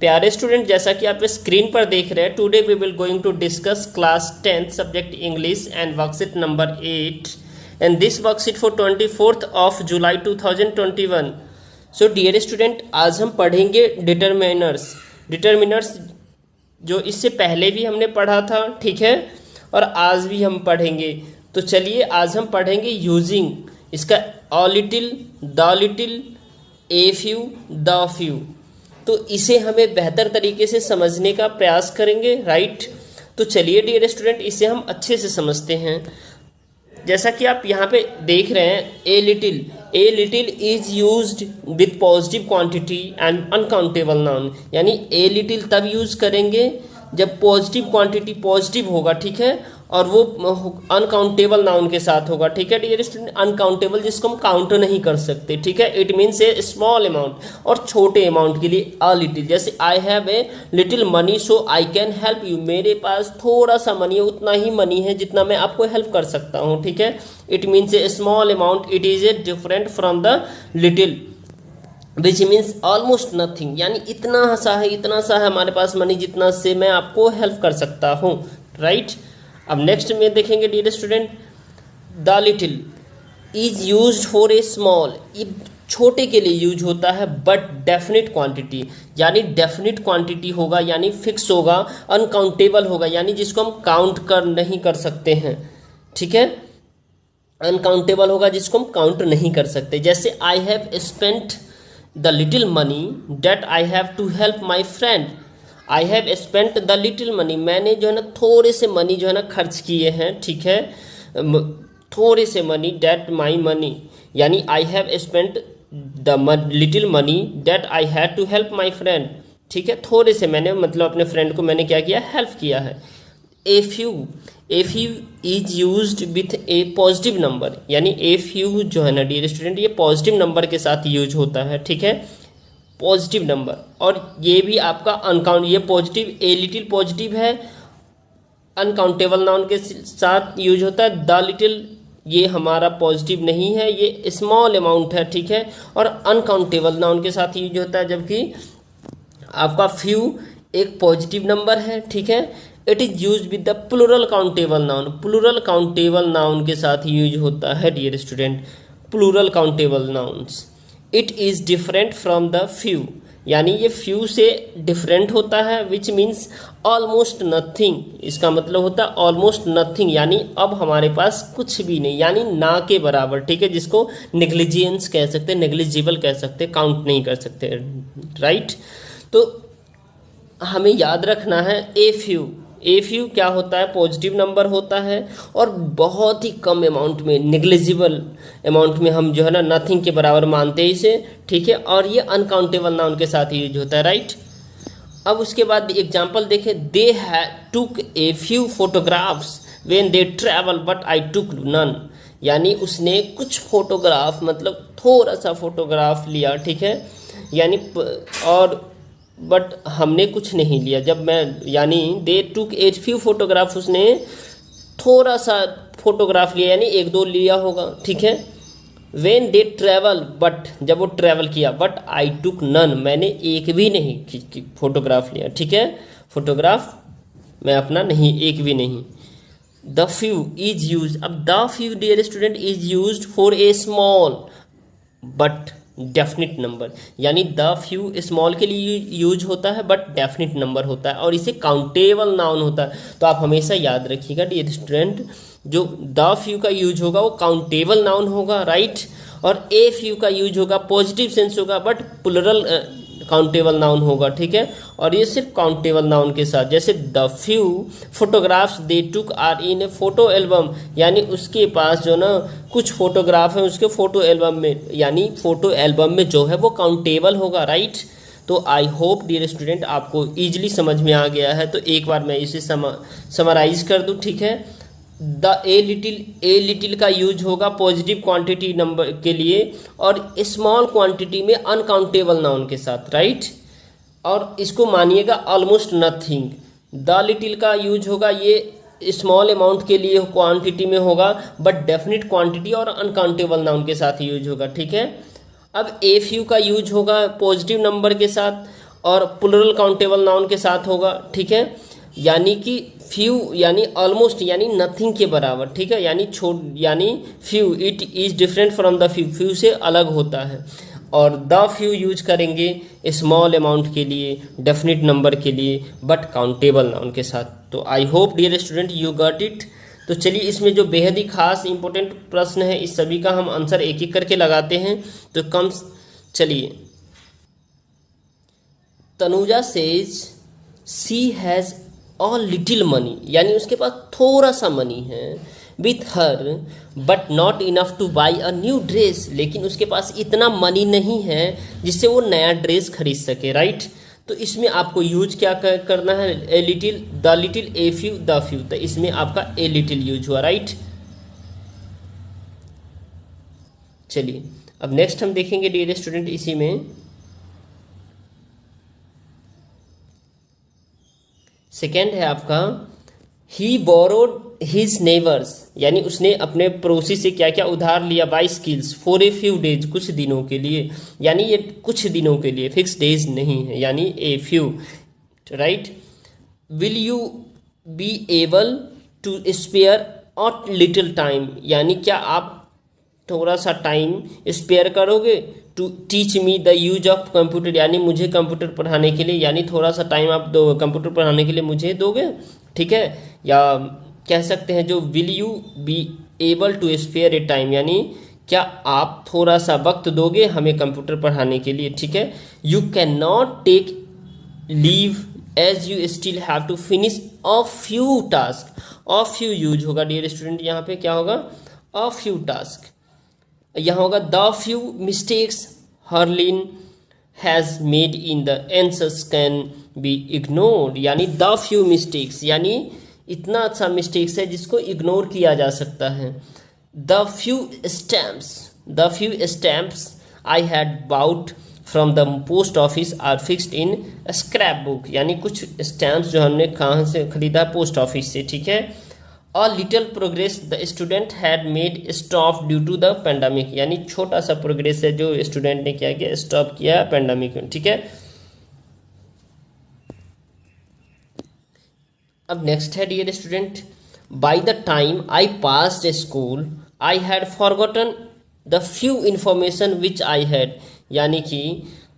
प्यारे स्टूडेंट, जैसा कि आप स्क्रीन पर देख रहे हैं, today we will going to discuss class 10th subject English and worksheet number 8 and this worksheet for 24th of July 2021। So dear student, आज हम पढ़ेंगे डिटरमिनर्स जो इससे पहले भी हमने पढ़ा था, ठीक है, और आज भी हम पढ़ेंगे। तो चलिए आज हम पढ़ेंगे यूजिंग इसका a little, the little, a few, the few. तो इसे हमें बेहतर तरीके से समझने का प्रयास करेंगे, राइट। तो चलिए डियर स्टूडेंट, इसे हम अच्छे से समझते हैं। जैसा कि आप यहाँ पे देख रहे हैं, a little is used with positive quantity and uncountable noun. यानी ए लिटिल तब यूज करेंगे जब पॉजिटिव क्वांटिटी पॉजिटिव होगा, ठीक है, और वो अनकाउंटेबल नाउन के साथ होगा, ठीक है डियर स्टूडेंट। अनकाउंटेबल जिसको हम काउंट नहीं कर सकते, ठीक है। It means A small amount, और छोटे अमाउंट के लिए अ लिटिल। जैसे I have a little money so I can help you. मेरे पास थोड़ा सा मनी है, उतना ही मनी है जितना मैं आपको हेल्प कर सकता हूँ, ठीक है। It means A small amount, it is a different from the little which means almost nothing. यानी इतना सा है हमारे पास मनी जितना से मैं आपको हेल्प कर सकता हूँ, राइट। अब नेक्स्ट में देखेंगे dear student, the little is used for a small. ये छोटे के लिए यूज होता है, बट डेफिनिट क्वांटिटी। यानी डेफिनिट क्वांटिटी होगा, यानी फिक्स होगा, अनकाउंटेबल होगा, यानी जिसको हम काउंट कर नहीं कर सकते हैं, ठीक है। अनकाउंटेबल होगा जिसको हम काउंट नहीं कर सकते। जैसे I have spent the little money that I have to help my friend. I have spent the little money, मैंने जो है ना थोड़े से मनी जो है ना खर्च किए हैं, ठीक है, थोड़े से मनी, डेट माई मनी। यानी I have spent the little money that I had to help my friend, ठीक है। थोड़े से मैंने मतलब अपने फ्रेंड को मैंने क्या किया, हेल्प किया है। A few is used with A positive number. यानी ए फ्यू जो है ना डियर स्टूडेंट, ये पॉजिटिव नंबर के साथ यूज होता है, ठीक है, पॉजिटिव नंबर। और ये भी आपका अनकाउंट, ये पॉजिटिव, ए लिटिल पॉजिटिव है, अनकाउंटेबल नाउन के साथ यूज होता है। द लिटिल ये हमारा पॉजिटिव नहीं है, ये स्मॉल अमाउंट है, ठीक है, और अनकाउंटेबल नाउन के साथ यूज होता है। जबकि आपका फ्यू एक पॉजिटिव नंबर है, ठीक है। It is use with the plural countable noun. Plural countable noun के साथ यूज होता है dear student, plural countable nouns. It is different from the few, यानी ये फ्यू से डिफरेंट होता है, विच मीन्स ऑलमोस्ट नथिंग। इसका मतलब होता है ऑलमोस्ट नथिंग, यानी अब हमारे पास कुछ भी नहीं, यानी ना के बराबर, ठीक है, जिसको नेग्लिजियंस कह सकते हैं, नेग्लिजिबल कह सकते हैं, काउंट नहीं कर सकते, राइट। तो हमें याद रखना है ए फ्यू क्या होता है, पॉजिटिव नंबर होता है, और बहुत ही कम अमाउंट में, नेग्लिजिबल अमाउंट में हम जो है ना नथिंग के बराबर मानते हैं इसे, ठीक है। और ये अनकाउंटेबल नाउन के साथ यूज होता है, राइट। अब उसके बाद एग्जांपल देखें, they took a few photographs when they travel but I took none. यानी उसने कुछ फोटोग्राफ, मतलब थोड़ा सा फोटोग्राफ लिया, ठीक है, यानी और बट हमने कुछ नहीं लिया। जब मैं, यानी दे टुक ए फ्यू फोटोग्राफ, उसने थोड़ा सा फोटोग्राफ लिया, यानी एक दो लिया होगा, ठीक है। व्हेन दे ट्रैवल, बट जब वो ट्रैवल किया, बट आई टुक नन, मैंने एक भी नहीं फोटोग्राफ लिया, ठीक है, फोटोग्राफ मैं अपना नहीं, एक भी नहीं। द फ्यू इज यूज, अब the few dear student is use for a small but definite number. यानी द फ्यू स्मॉल के लिए यूज होता है, बट डेफिनिट नंबर होता है, और इसे काउंटेबल नाउन होता है। तो आप हमेशा याद रखिएगा डियर स्टूडेंट, जो द फ्यू का यूज होगा वो काउंटेबल नाउन होगा, राइट, और ए फ्यू का यूज होगा पॉजिटिव सेंस होगा, बट प्लूरल काउंटेबल नाउन होगा, ठीक है। और ये सिर्फ काउंटेबल नाउन के साथ। जैसे the few photographs they took are in a photo album, यानी उसके पास जो ना कुछ फोटोग्राफ है उसके फोटो एल्बम में, यानी फोटो एल्बम में जो है वो काउंटेबल होगा, राइट। तो आई होप डियर स्टूडेंट आपको ईजिली समझ में आ गया है। तो एक बार मैं इसे समराइज कर दूँ, ठीक है। द ए लिटिल का यूज होगा पॉजिटिव क्वांटिटी नंबर के लिए, और स्मॉल क्वांटिटी में अनकाउंटेबल नाउन के साथ, राइट। और इसको मानिएगा ऑलमोस्ट नथिंग। द लिटिल का यूज होगा ये स्मॉल अमाउंट के लिए क्वांटिटी में होगा, बट डेफिनिट क्वांटिटी और अनकाउंटेबल नाउन के साथ यूज होगा, ठीक है। अब ए फ्यू का यूज होगा पॉजिटिव नंबर के साथ, और प्लूरल काउंटेबल नाउन के साथ होगा, ठीक है। यानी कि फ्यू यानी ऑलमोस्ट यानी नथिंग के बराबर, ठीक है। यानी few, it is different from the few, few से अलग होता है। और द फ्यू यूज करेंगे स्मॉल अमाउंट के लिए, डेफिनिट नंबर के लिए, बट काउंटेबल नाउन के साथ। तो I hope dear student you got it. तो चलिए इसमें जो बेहद ही खास इंपॉर्टेंट प्रश्न है इस सभी का हम आंसर एक एक करके लगाते हैं। तो कम चलिए, Tanuja says she has a little money, यानी उसके पास थोड़ा सा मनी है, with her but not enough to buy a new dress, लेकिन उसके पास इतना मनी नहीं है जिससे वो नया ड्रेस खरीद सके, राइट। तो इसमें आपको यूज क्या करना है, a little, the little, a few, the few. तो इसमें आपका ए लिटिल यूज हुआ, राइट। चलिए अब नेक्स्ट हम देखेंगे डियर स्टूडेंट, इसी में सेकेंड है आपका ही बोरोड हिज नेबर्स, यानी उसने अपने पड़ोसी से क्या क्या उधार लिया, by skills, for a few days, कुछ दिनों के लिए, यानी ये कुछ दिनों के लिए, फिक्स डेज नहीं है, यानी a few, right. Will you be able to spare a little time, यानी क्या आप थोड़ा सा टाइम स्पेयर करोगे, to teach me the use of computer, यानी मुझे कंप्यूटर पढ़ाने के लिए, यानी थोड़ा सा टाइम आप दो कंप्यूटर पढ़ाने के लिए मुझे दोगे, ठीक है। या कह सकते हैं जो will you be able to spare a time, यानी क्या आप थोड़ा सा वक्त दोगे हमें कंप्यूटर पढ़ाने के लिए, ठीक है। You can not take leave as you still have to finish a few task, a few use होगा डियर स्टूडेंट, यहाँ पे क्या होगा, अ फ्यू टास्क। यहाँ होगा the few mistakes Harleen has made in the answers can be ignored, यानी the few mistakes, यानी इतना अच्छा मिस्टेक्स है जिसको इग्नोर किया जा सकता है। The few stamps I had bought from the post office are fixed in scrap book, यानी कुछ स्टैम्प्स जो हमने कहाँ से खरीदा, पोस्ट ऑफिस से, ठीक है। A little progress the student had made stop due to the pandemic, यानी छोटा सा प्रोग्रेस है जो स्टूडेंट ने क्या किया, स्टॉप किया पेंडेमिक में, ठीक है। अब नेक्स्ट है dear student, by the time I passed school I had forgotten the few information which I had, यानी कि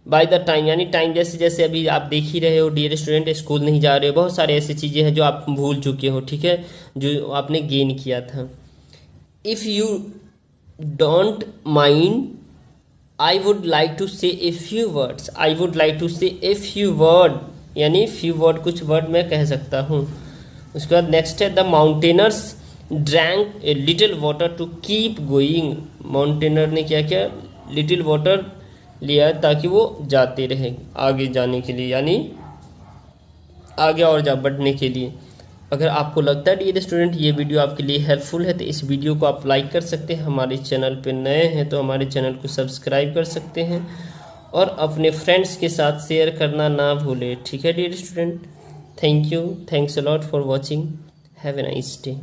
बाय द टाइम यानी टाइम जैसे जैसे अभी आप देख ही रहे हो डियर स्टूडेंट, स्कूल नहीं जा रहे हो, बहुत सारे ऐसी चीज़ें हैं जो आप भूल चुके हो, ठीक है, जो आपने गेन किया था। If you don't mind I would like to say a few words, I would like to say a few word, यानी फ्यू वर्ड, कुछ वर्ड मैं कह सकता हूँ। उसके बाद नेक्स्ट है the mountaineers drank a little water to keep going, mountaineer ने क्या किया, लिटिल वाटर लिया ताकि वो जाते रहे आगे जाने के लिए, यानी आगे और जा बढ़ने के लिए। अगर आपको लगता है डियर स्टूडेंट ये वीडियो आपके लिए हेल्पफुल है तो इस वीडियो को आप लाइक कर सकते हैं, हमारे चैनल पे नए हैं तो हमारे चैनल को सब्सक्राइब कर सकते हैं और अपने फ्रेंड्स के साथ शेयर करना ना भूलें, ठीक है dear student. Thank you, thanks a lot for watching, have a nice day.